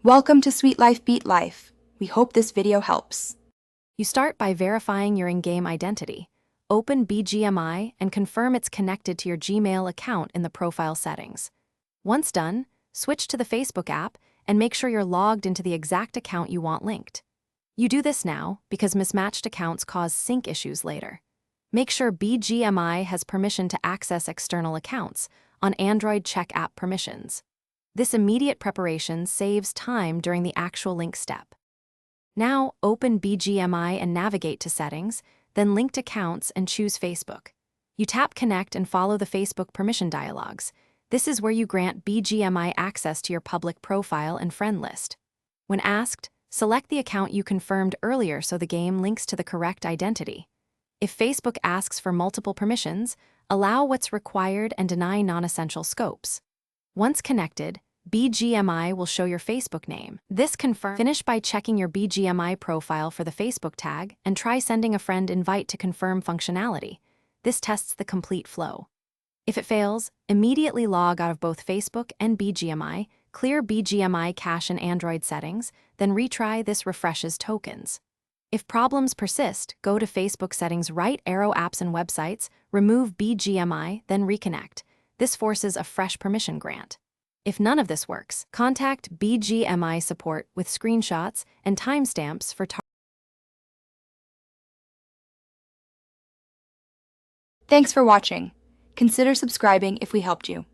Welcome to Sweet Life Beat Life. We hope this video helps. You start by verifying your in-game identity. Open Bgmi and confirm it's connected to your Gmail account in the profile settings. Once done, switch to the Facebook app and make sure you're logged into the exact account you want linked. You do this now because mismatched accounts cause sync issues later. Make sure Bgmi has permission to access external accounts. On Android, check app permissions. This immediate preparation saves time during the actual link step. Now, open Bgmi and navigate to Settings, then Linked Accounts and choose Facebook. You tap Connect and follow the Facebook permission dialogues. This is where you grant Bgmi access to your public profile and friend list. When asked, select the account you confirmed earlier so the game links to the correct identity. If Facebook asks for multiple permissions, allow what's required and deny non-essential scopes. Once connected, Bgmi will show your Facebook name. Finish by checking your Bgmi profile for the Facebook tag and try sending a friend invite to confirm functionality. This tests the complete flow. If it fails, immediately log out of both Facebook and Bgmi, clear Bgmi cache and Android settings, then retry. This refreshes tokens. If problems persist, go to Facebook settings, right arrow apps and websites, remove Bgmi, then reconnect. This forces a fresh permission grant. If none of this works, contact Bgmi support with screenshots and timestamps for Thanks for watching. Consider subscribing if we helped you.